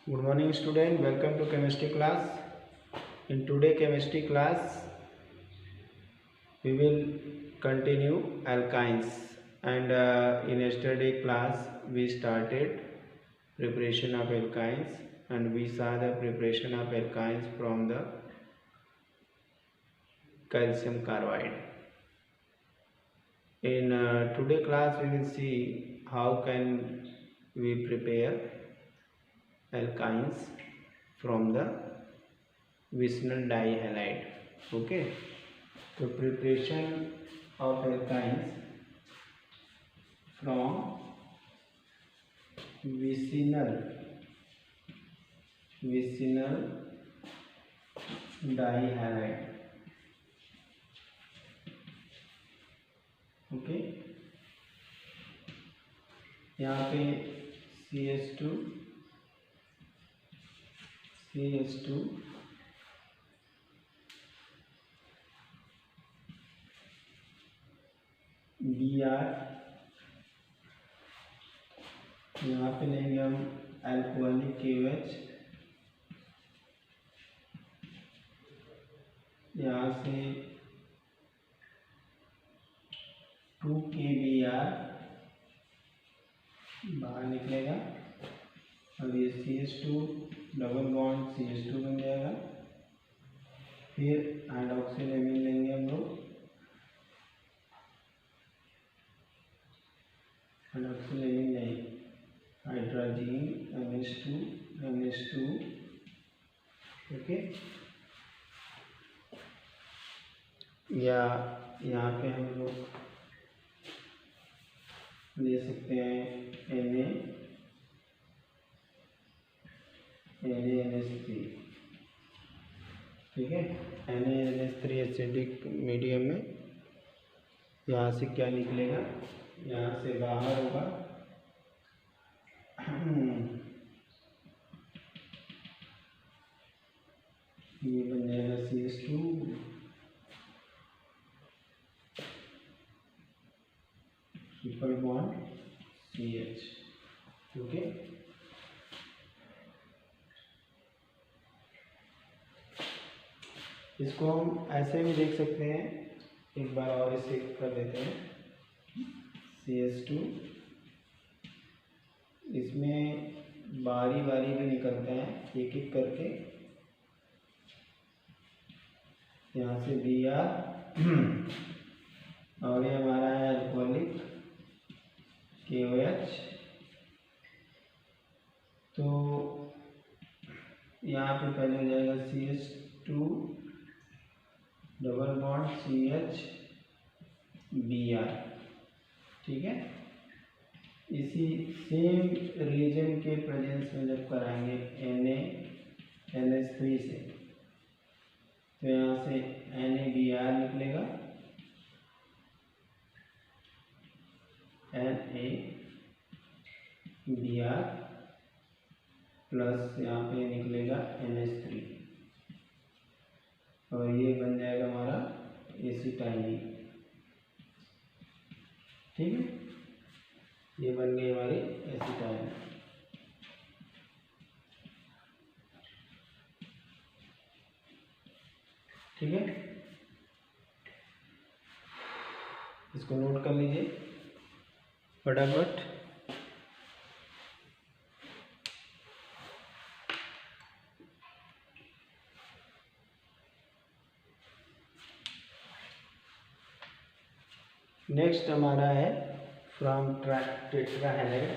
Good morning student, welcome to chemistry class. In today chemistry class we will continue alkynes, and in yesterday class we started preparation of alkynes and we saw the preparation of alkynes from the calcium carbide. In today class we will see how can we prepare alkynes from the vicinal dihalide. Okay, so preparation of alkynes from vicinal dihalide. Okay, यहाँ पे CH2 Br, यहाँ पे लेंगे हम alcoholic KOH, यहाँ से 2kBr बाहर निकलेगा और ये CH2 डबल बॉन्ड CH2 बन जाएगा। फिर हाइड्रोक्सिल लेंगे हम लोग, हाइड्रोक्सिल नहीं, हाइड्रोजीन NH2 ओके। या यहाँ पे हम लोग ले सकते हैं NaNH3, ठीक है। NaNH3 एसिडिक मीडियम में यहाँ से क्या निकलेगा, यहाँ से बाहर होगा ये बन जाएगा CH2 triple bond CH, okay. इसको हम ऐसे भी देख सकते हैं, एक बार और इसे कर देते हैं। CH2 इसमें बारी बारी में निकलते हैं एक एक करके, यहाँ से Br और ये हमारा है अल्कोहलिक KOH। तो यहाँ पे पहले हो जाएगा CH2 double bond CH Br, ठीक है। इसी सेम रीजन के प्रेजेंस में जब कराएंगे NaNH3 से, तो यहाँ से NaBr निकलेगा, NaBr प्लस यहाँ पे निकलेगा NH3 और ये बन जाएगा हमारा एसिटाइलिन, ठीक है। ये बन गई हमारी एसिटाइलिन, ठीक है। इसको नोट कर लीजिए फटाफट। नेक्स्ट हमारा है फ्रॉम टेट्राहैलाइड,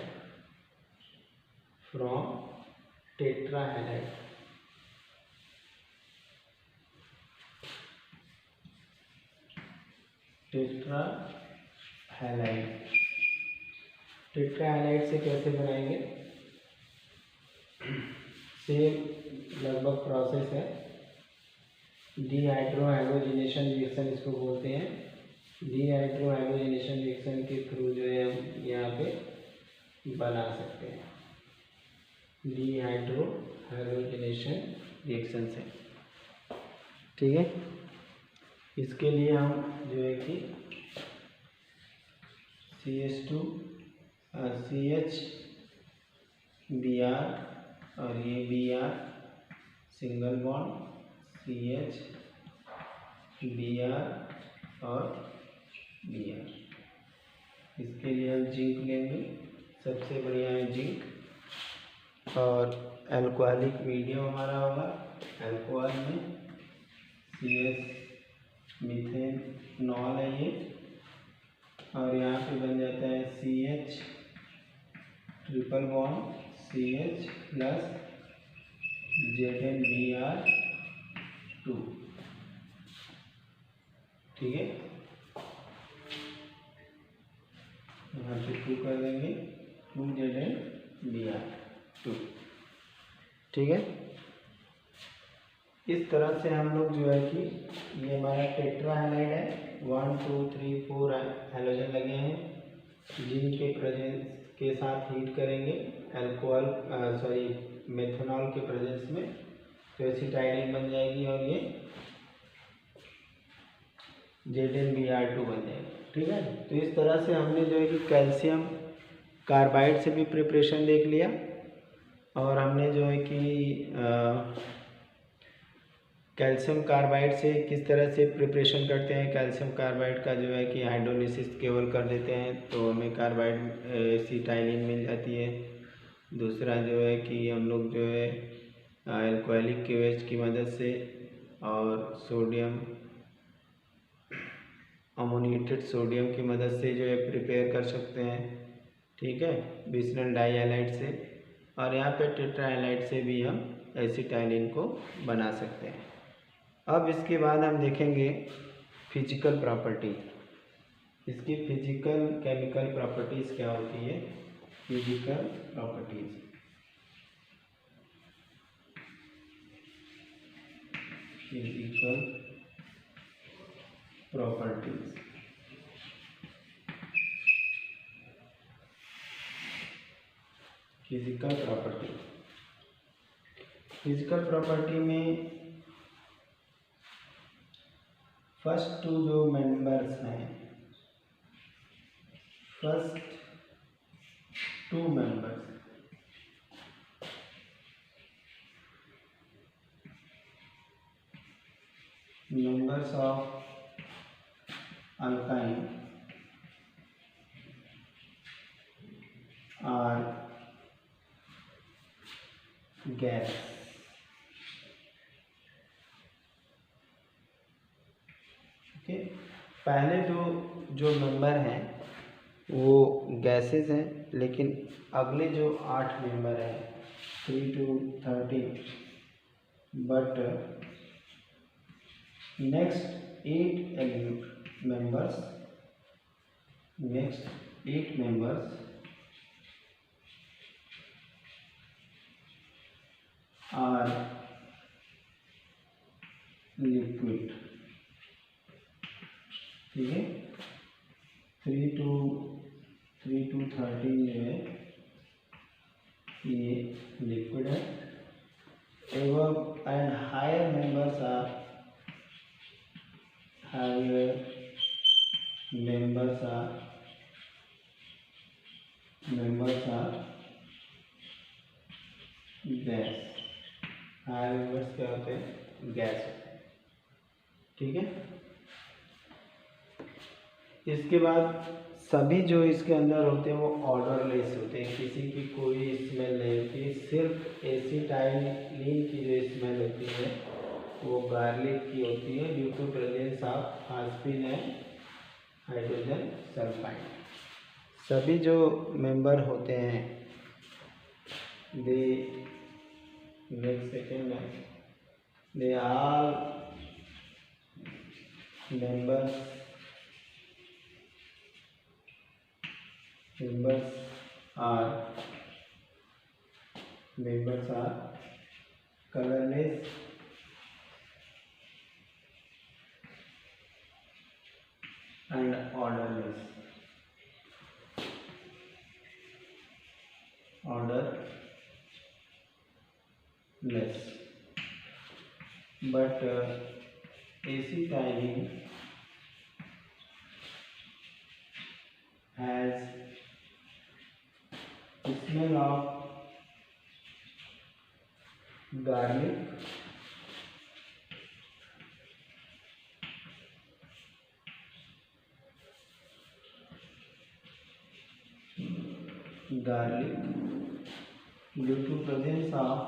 टेट्राहैलाइड से कैसे बनाएंगे, सेम लगभग प्रोसेस है। डीहाइड्रोहाइड्रोजिनेशन रिएक्शन इसको बोलते हैं। डीहाइड्रोहाइड्रोजिनेशन रिएक्शन के थ्रू जो है हम यहाँ पे बना सकते हैं, डीहाइड्रोहाइड्रोजिनेशन रिएक्शन से, ठीक है। इसके लिए हम जो है कि CH2 CH Br और ये Br single bond CH Br और Br। इसके लिए हम जिंक लेंगे, सबसे बढ़िया है जिंक। और एल्कोहलिक मीडियम हमारा होगा, एल्कोहल में CH मिथेनॉल है ये, और यहाँ पे बन जाता है CH triple bond CH plus ZnBr2। ठीक है, यहाँ पे 2 कर देंगे, 2ZnBr2। ठीक है, इस तरह से हम लोग जो है कि ये हमारा टेट्रा हैलाइड है, 1 2 3 4 हैलोजन लगे हैं, जिनके प्रेजेंस के साथ हीट करेंगे अल्कोहल मेथनॉल के प्रेजेंस में, तो एसिटाइलिन बन जाएगी और ये ZnBr2 बन जाएगी। ठीक है, तो इस तरह से हमने जो है कि कैल्शियम कार्बाइड से भी प्रिपरेशन देख लिया, और हमने जो है कि कैल्शियम कार्बाइड से किस तरह से प्रिपरेशन करते हैं। कैल्शियम कार्बाइड का जो है कि हाइड्रोलिसिस केवल कर देते हैं तो हमें कार्बाइड एसिटाइलिन मिल जाती है। दूसरा जो है कि हम लोग जो है अल्कोहलिक केवेज की मदद से और सोडियम अमोनिएटेड सोडियम की मदद से जो है प्रिपेयर कर सकते हैं। ठीक है, विसरल डाइहैलाइड से, और यहाँ पे टेट्राहैलाइड से भी हम एसिटाइलिन को बना सकते हैं। अब इसके बाद हम देखेंगे फिजिकल प्रॉपर्टी, इसकी फिजिकल केमिकल प्रॉपर्टीज़ क्या होती है। Physical properties, physical properties, physical property. Physical property में फर्स्ट 2 जो मेंबर्स हैं, first 2 members of alkyne are gas. Okay, पहले जो मेंबर हैं वो गैसेस हैं, लेकिन अगले जो 8 मेंबर हैं 3 to 13, but next 8 members are liquid. ठीक है, 3 to 13 जो है ये लिक्विड है, एवं and higher members are gas. Higher members क्या होते हैं, गैस होते हैं। ठीक है, इसके बाद सभी जो इसके अंदर होते हैं वो ऑर्डरलेस होते हैं, किसी की कोई स्मेल नहीं होती, सिर्फ एसिटाइलिन की जो स्मेल होती है वो गार्लिक की होती है, due to presence of phosphine and hydrogen sulphide. सभी जो मेंबर होते हैं they are members are colorless and orderless, but acetylene has smell of garlic, due to presence of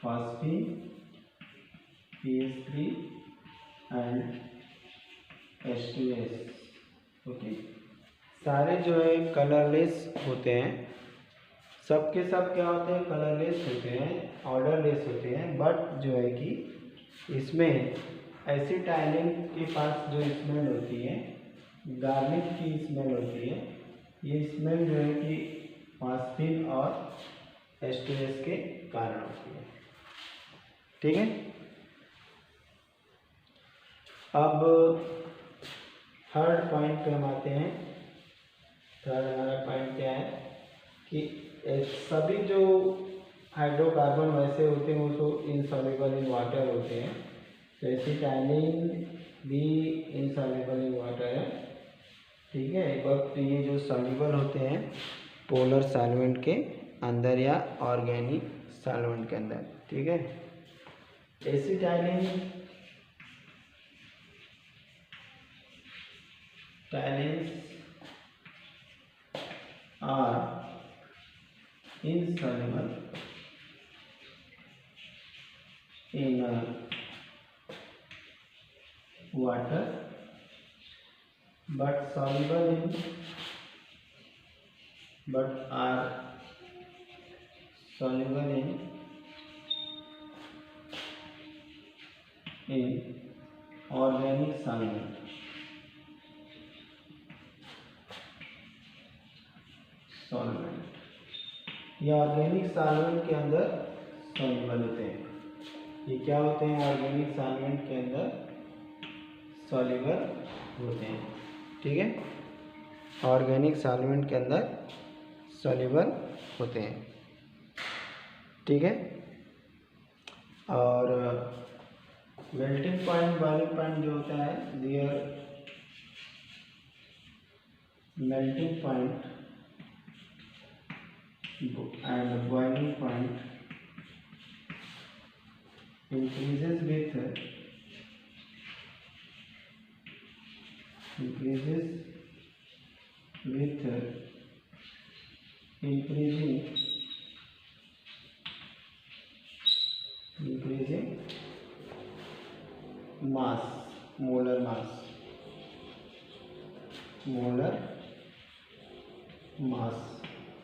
phosphine, pH3 and H2S। Okay, सारे जो है colourless होते हैं, सब के सब क्या होते हैं, कलरलेस होते हैं, ऑर्डरलेस होते हैं, बट जो है कि इसमें एसिटाइलिन के पास जो स्मेल होती है, गार्लिक की स्मेल होती है, ये स्मेल जो है कि फास्फिन और H2S के कारण होती है। ठीक है, अब थर्ड पॉइंट पे हम आते हैं। थर्ड हमारा पॉइंट क्या है कि सभी जो हाइड्रोकार्बन वैसे होते हैं वो तो इनसॉल्युबल इन वाटर होते हैं, तो एसिटाइलिन भी इनसॉल्युबल इन वाटर है। ठीक है, बट ये जो सॉल्युबल होते हैं पोलर सॉल्वेंट के अंदर या ऑर्गेनिक सॉल्वेंट के अंदर। ठीक है, acetylene are insoluble in water but soluble in organic solvent। ये ऑर्गेनिक सॉल्वेंट के अंदर सॉल्युबल होते हैं। ये क्या होते हैं, ऑर्गेनिक सॉल्वेंट के अंदर सॉल्युबल होते हैं। ठीक है, ऑर्गेनिक सॉल्वेंट के अंदर सॉल्युबल होते हैं। ठीक है, और मेल्टिंग पॉइंट, बॉइलिंग पॉइंट जो होता है, their melting point and boiling point increases with increasing mass, molar mass।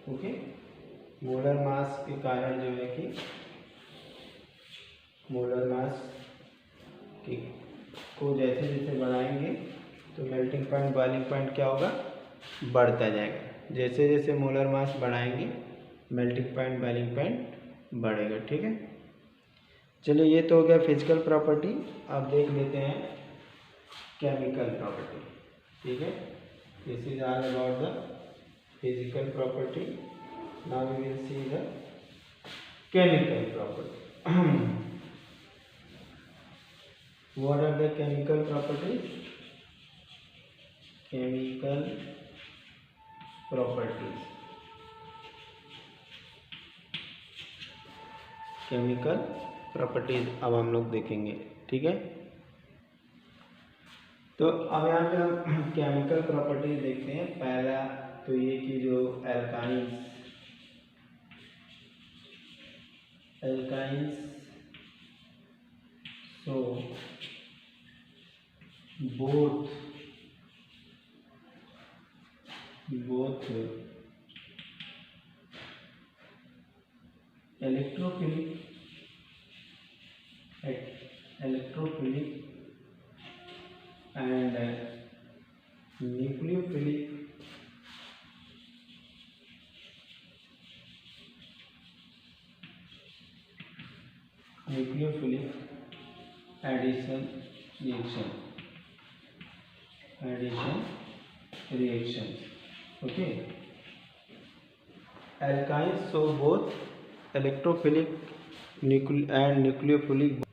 Okay, molar mass के कारण जो है कि मोलर मास की को जैसे जैसे बढ़ाएंगे तो मेल्टिंग पॉइंट, बॉइलिंग पॉइंट क्या होगा, बढ़ता जाएगा। जैसे जैसे मोलर मास बढ़ाएंगे मेल्टिंग पॉइंट, बॉइलिंग पॉइंट बढ़ेगा। ठीक है, चलिए ये तो हो गया फिजिकल प्रॉपर्टी। अब देख लेते हैं केमिकल प्रॉपर्टी। ठीक है, this is all about the physical property। Now we will see the chemical property। What are the chemical properties? Chemical properties, chemical properties अब हम लोग देखेंगे। ठीक है, तो अब यहाँ पे हम केमिकल प्रॉपर्टीज देखते हैं। पहला तो ये कि जो alkynes so both electrophilic and nucleophilic addition reaction। Okay, alkynes show both electrophilic and nucleophilic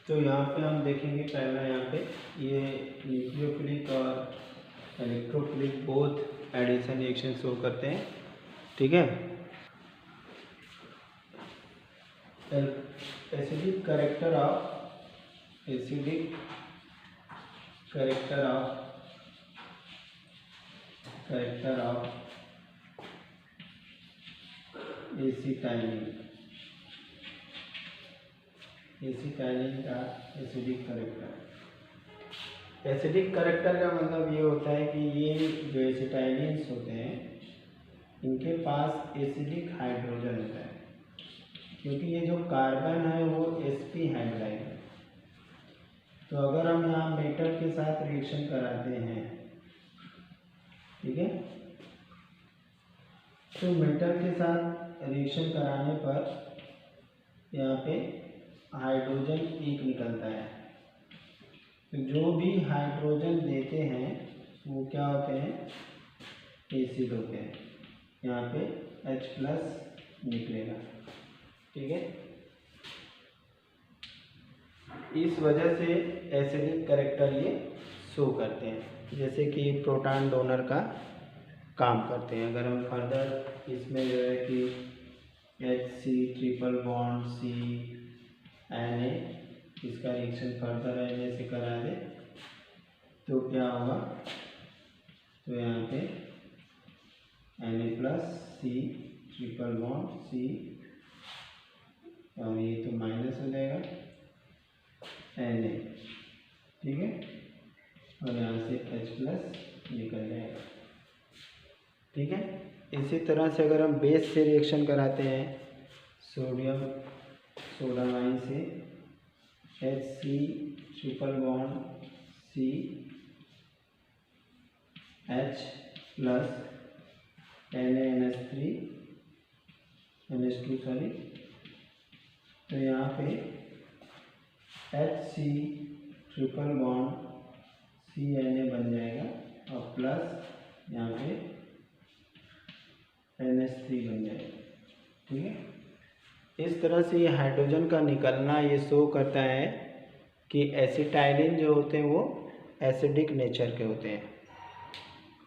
तो यहाँ पे हम देखेंगे पहला यहाँ पे ये न्यूक्लियोफिलिक और electrophilic both addition reaction show करते हैं, ठीक है। एसिडिक करेक्टर ऑफ एसिटाइलिन का एसिडिक करेक्टर। एसिडिक करेक्टर का मतलब ये होता है कि ये जो एसिटाइलिन्स होते हैं इनके पास एसिडिक हाइड्रोजन होता है, क्योंकि ये जो कार्बन है वो sp हाइड्राइड है। तो अगर हम यहाँ मेटल के साथ रिएक्शन कराते हैं, ठीक है, तो मेटल के साथ रिएक्शन कराने पर यहाँ पे हाइड्रोजन एक निकलता है। तो जो भी हाइड्रोजन देते हैं वो क्या होते हैं, एसिड होते हैं। यहाँ पे H+ निकलेगा, ठीक है। इस वजह से एसिडिक करेक्टर ये शो करते हैं, जैसे कि प्रोटॉन डोनर का काम करते हैं। अगर हम फर्दर इसमें जो है कि Hc ट्रिपल बॉन्ड Na इसका रिएक्शन फर्दर Na से करा दे तो क्या होगा, तो यहाँ पे Na+ C triple bond C और ये तो माइनस हो जाएगा Na, ठीक है, और यहाँ से H+ निकल जाएगा, ठीक है। इसी तरह से अगर हम बेस से रिएक्शन कराते हैं सोडियम सोडामाइन से Hc triple bond C H+ NaNH2 sorry, तो यहाँ पे Hc ट्रिपल बॉन्ड Na बन जाएगा और प्लस यहाँ पे NH3 बन जाएगा, ठीक है। इस तरह से ये हाइड्रोजन का निकलना ये शो करता है कि एसिटाइलिन जो होते हैं वो एसिडिक नेचर के होते हैं,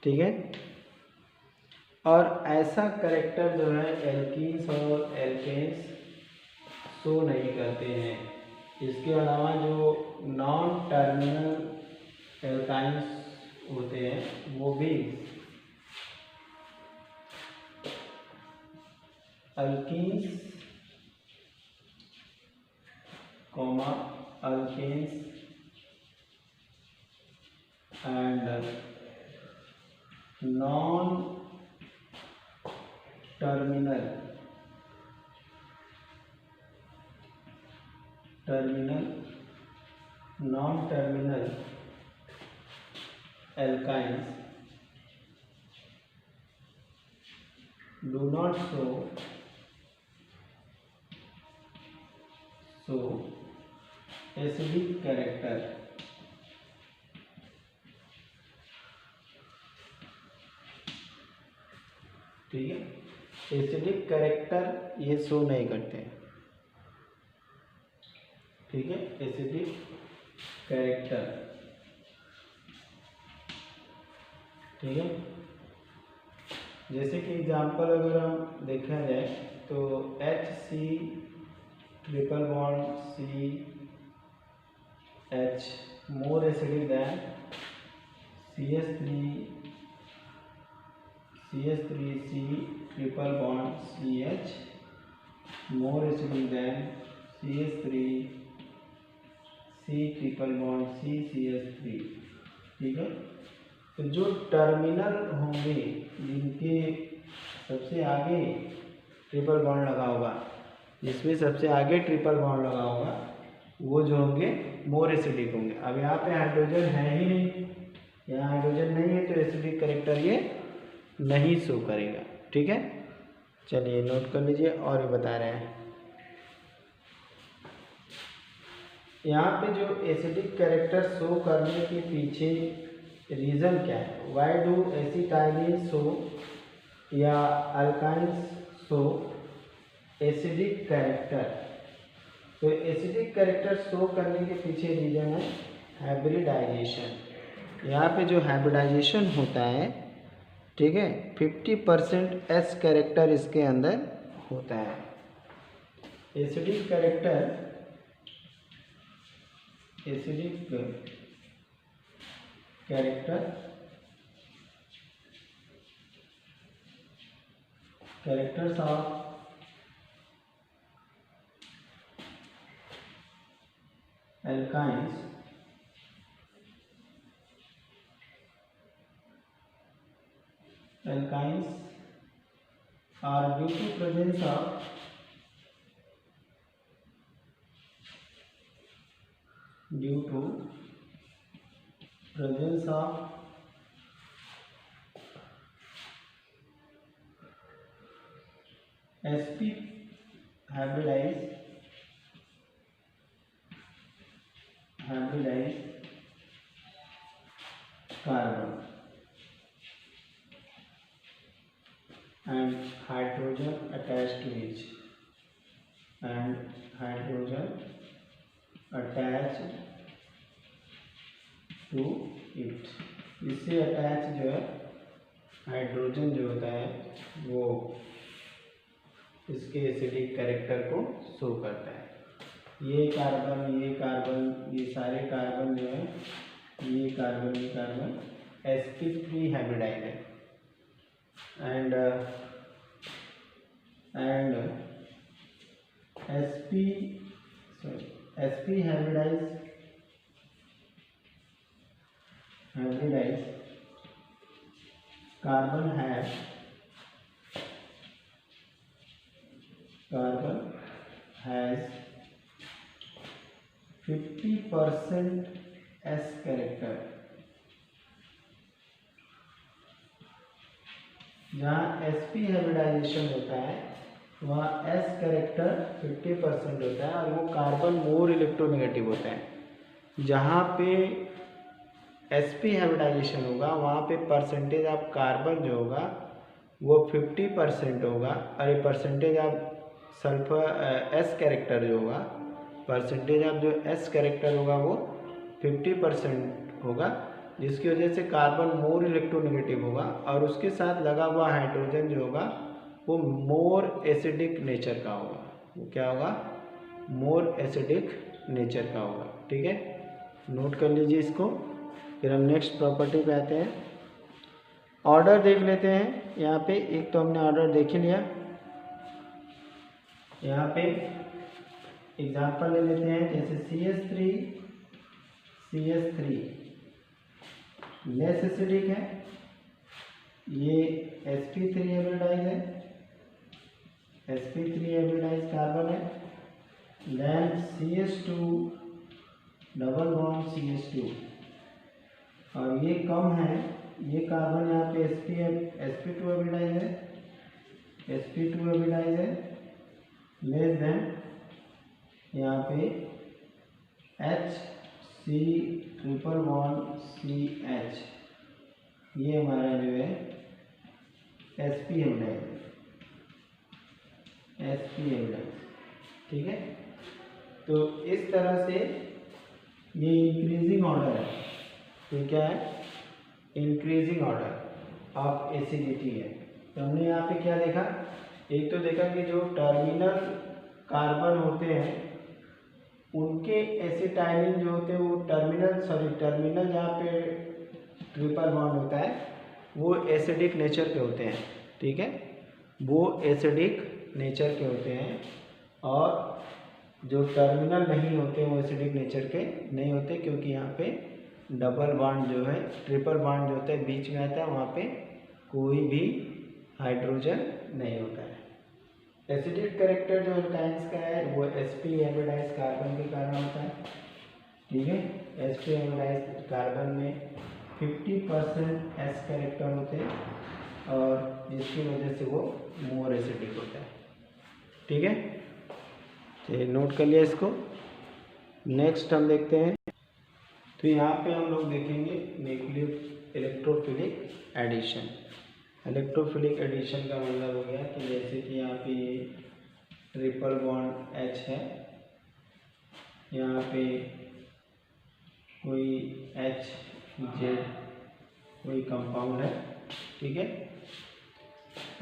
ठीक है। और ऐसा करेक्टर जो है एल्कीन्स और एल्केन्स शो नहीं करते हैं। इसके अलावा जो नॉन टर्मिनल एल्काइंस होते हैं वो भी alkenes alkanes and non terminal alkynes do not show acidic character, ठीक है। एसिडिक कैरेक्टर ये शो नहीं करते हैं, ठीक है। एसिडिक कैरेक्टर, ठीक है। जैसे कि एग्जांपल अगर हम देखा जाए तो Hc triple bond CH more acidic than CH3C triple bond CH more acidic than CH3C triple bond CH3, ठीक है। तो जो टर्मिनल होंगे जिनके सबसे आगे ट्रिपल बॉन्ड लगा होगा, जिसमें सबसे आगे ट्रिपल बॉन्ड लगा होगा वो जो होंगे मोर एसिडिक होंगे। अब यहाँ पे हाइड्रोजन है ही नहीं, यहाँ हाइड्रोजन नहीं है तो एसिडिक कैरेक्टर ये नहीं शो करेगा, ठीक है। चलिए नोट कर लीजिए और भी बता रहे हैं। यहाँ पे जो एसिडिक कैरेक्टर शो करने के पीछे रीज़न क्या है, वाई डू एसिटाइलिन शो या अल्काइंस शो एसिडिक कैरेक्टर, तो एसिडिक कैरेक्टर शो करने के पीछे रीजन है हाइब्रिडाइजेशन। यहाँ पे जो हाइब्रिडाइजेशन होता है, ठीक है, 50% एस कैरेक्टर इसके अंदर होता है। Acidic character characters of alkynes are due to presence of sp hybridized carbon and hydrogen attached to it, इससे अटैच जो है हाइड्रोजन जो होता है वो इसके एसिडिक कैरेक्टर को शो करता है। ये कार्बन ये सारे कार्बन जो है ये कार्बन sp3 हाइब्रिडाइज है and sp hybridise carbon has 50% s character. जहाँ sp हाइब्रिडाइजेशन होता है वहाँ एस कैरेक्टर 50% होता है और वो कार्बन मोर इलेक्ट्रोनेगेटिव होता है। जहाँ पे sp हाइब्रिडाइजेशन होगा वहाँ पे परसेंटेज ऑफ कार्बन जो होगा वो 50% होगा और ये percentage of sulphur S character जो होगा, परसेंटेज ऑफ जो एस कैरेक्टर होगा वो 50% होगा, जिसकी वजह से कार्बन मोर इलेक्ट्रोनेगेटिव होगा और उसके साथ लगा हुआ हाइड्रोजन जो होगा वो मोर एसिडिक नेचर का होगा। वो क्या होगा? मोर एसिडिक नेचर का होगा। ठीक है, नोट कर लीजिए इसको। फिर हम नेक्स्ट प्रॉपर्टी पे आते हैं। ऑर्डर देख लेते हैं। यहाँ पे एक तो हमने ऑर्डर देख ही लिया। यहाँ पे एग्जाम्पल ले लेते हैं, जैसे CH3 लेस एसिडिक है, ये sp3 हाइब्रिडाइज है, sp3 हाइब्रिडाइज कार्बन है। Then CH2 double bond CH2 और ये कम है, ये कार्बन यहाँ पे sp2 हाइब्रिडाइज है, sp2 हाइब्रिडाइज है। लेस देन यहाँ पे HC ट्रिपल बॉन्ड CH, ये हमारा जो है sp हाइब्रिडाइज। ठीक है, तो इस तरह से ये इंक्रीजिंग ऑर्डर है। तो क्या है? इंक्रीजिंग ऑर्डर ऑफ एसिडिटी है। तो हमने यहाँ पे क्या देखा? एक तो देखा कि जो टर्मिनल कार्बन होते हैं उनके एसिटाइलिन जो होते हैं वो टर्मिनल जहाँ पे ट्रिपल बॉन्ड होता है वो एसिडिक नेचर के होते हैं। ठीक है, वो एसिडिक नेचर के होते हैं और जो टर्मिनल नहीं होते वो एसिडिक नेचर के नहीं होते, क्योंकि यहाँ पे डबल बॉन्ड जो है, ट्रिपल बॉन्ड जो होता है बीच में आता है, वहाँ पे कोई भी हाइड्रोजन नहीं होता है। एसिडिक कैरेक्टर जो एल्काइंस का है वो sp हाइब्रिडाइज कार्बन के कारण होता है। ठीक है, sp हाइब्रिडाइज कार्बन में 50% एस कैरेक्टर होते हैं और जिसकी वजह से वो मोर एसिडिक होता है। ठीक है, चलिए नोट कर लिया इसको। नेक्स्ट हम देखते हैं। तो यहाँ पे हम लोग देखेंगे nucleo electrophilic addition. Electrophilic addition का मतलब हो गया कि जैसे कि यहाँ पे ट्रिपल बॉन्ड H है यहाँ पे कोई HZ कोई कंपाउंड है, ठीक है।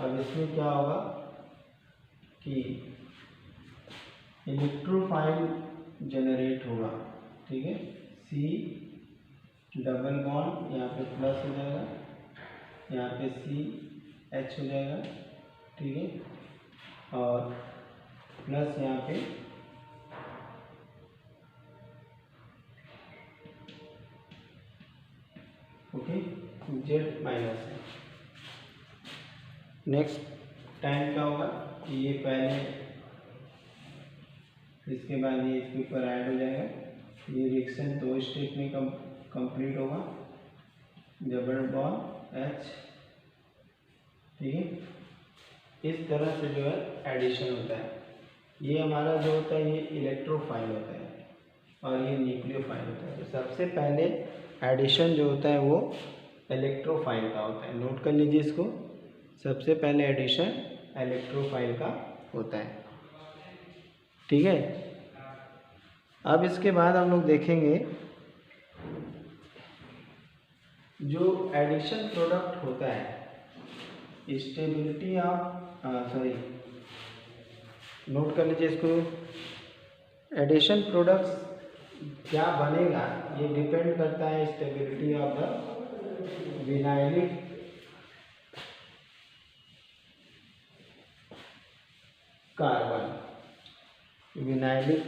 अब इसमें क्या होगा कि इलेक्ट्रोफाइल जनरेट होगा, ठीक है। C डबल बॉन्ड यहाँ पे प्लस हो जाएगा, यहाँ पे CH हो जाएगा, ठीक है। और प्लस यहाँ पे ओके Z माइनस है। नेक्स्ट टाइम क्या होगा कि ये पहले, इसके बाद ये इसके ऊपर ऐड हो जाएगा। ये रिएक्शन 2 स्टेप में कंप्लीट होगा। डबल बॉन्ड H, ठीक है। इस तरह से जो है एडिशन होता है। ये हमारा जो होता है ये इलेक्ट्रोफाइल होता है और ये न्यूक्लियोफाइल होता है। तो सबसे पहले एडिशन जो होता है वो इलेक्ट्रोफाइल का होता है। नोट कर लीजिए इसको, सबसे पहले एडिशन इलेक्ट्रोफाइल का होता है, ठीक है। अब इसके बाद हम लोग देखेंगे जो एडिशन प्रोडक्ट होता है, स्टेबिलिटी ऑफ नोट कर लीजिए इसको। एडिशन प्रोडक्ट्स क्या बनेगा ये डिपेंड करता है stability of the vinylic carbon, vinylic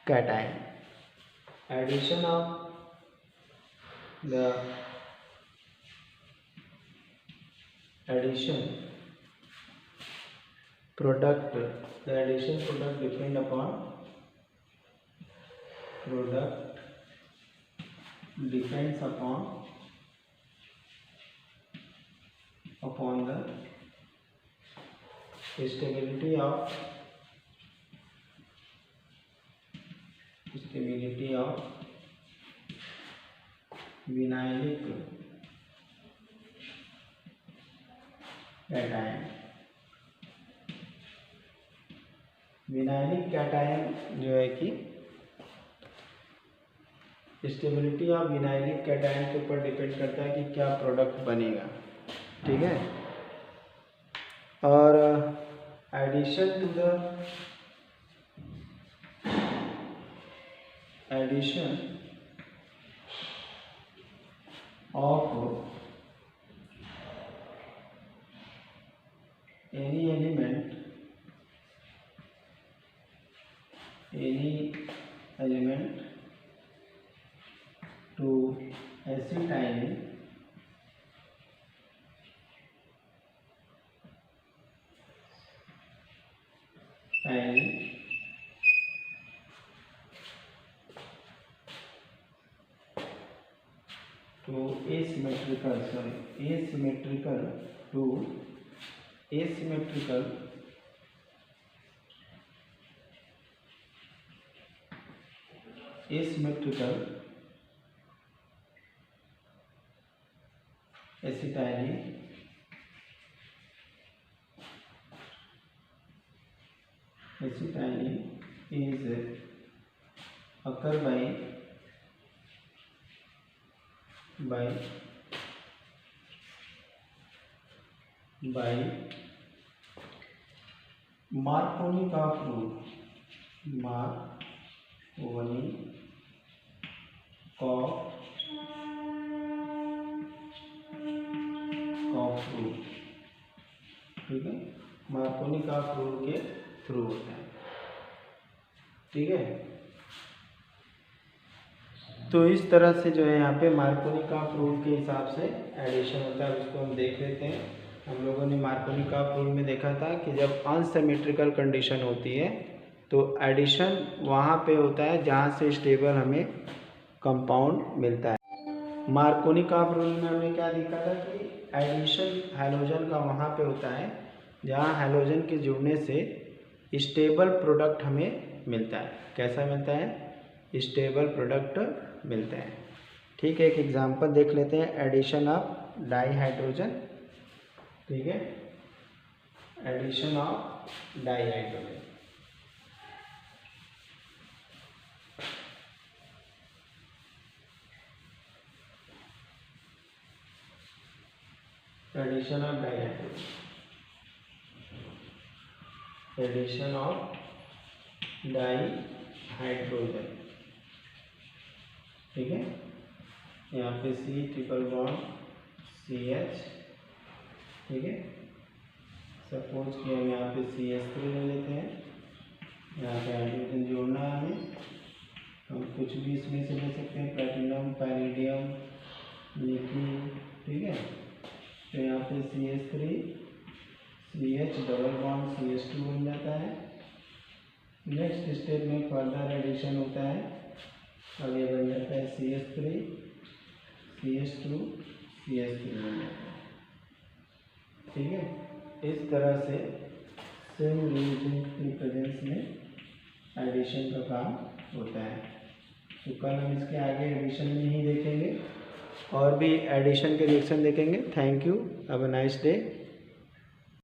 cation. Addition of the addition product, the addition product depend upon product depends upon the stability of vinylic cation. Vinylic cation जो है कि स्टेबिलिटी ऑफ विनाइलिक कैटायन के ऊपर depend करता है कि क्या product बनेगा, ठीक है। और addition to the addition of any element to acetylene to asymmetrical acetylene is occur by Markovnikov rule, ठीक है। मार्कोनिकॉफ रूल के थ्रू होता है, ठीक है। तो इस तरह से जो है यहाँ पे मार्कोनिकॉफ रूल के हिसाब से एडिशन होता है, उसको हम देख लेते हैं। हम लोगों ने मार्कोनिकॉफ रूल में देखा था कि जब अनसिमेट्रिकल कंडीशन होती है तो एडिशन वहाँ पे होता है जहाँ से स्टेबल हमें कंपाउंड मिलता है। मार्कोनिकॉफ रूल में हमने क्या देखा था कि एडिशन हैलोजन का वहाँ पे होता है जहाँ हैलोजन के जुड़ने से स्टेबल प्रोडक्ट हमें मिलता है। कैसा मिलता है? स्टेबल प्रोडक्ट मिलते हैं, ठीक है। एक एग्जांपल देख लेते हैं, एडिशन ऑफ डाईहाइड्रोजन, ठीक है। Addition of dihydrogen, addition of dihydrogen, addition of dihydrogen, ठीक है। यहाँ पे C ट्रिपल बॉन्ड CH, ठीक है। सपोज कि हम यहाँ पे CH3 ले लेते हैं, यहाँ पे हाइड्रोजन जोड़ना है हमें, हम कुछ भी इसमें से ले सकते हैं, प्लैटिनम, पैरिडियम, निकिल, ठीक है। तो यहाँ पे CH3 CH double bond CH2 बन जाता है। नेक्स्ट स्टेप में फर्दर एडिशन होता है, अब ये बन जाता है CH3 CH2 CH3 बन जाता है, ठीक है। इस तरह से सेम रिएजेंट के प्रेजेंस में एडिशन का काम होता है। तो कल हम इसके आगे एडिशन में ही देखेंगे और भी एडिशन के रिएक्शन देखेंगे। Thank you, have a nice day.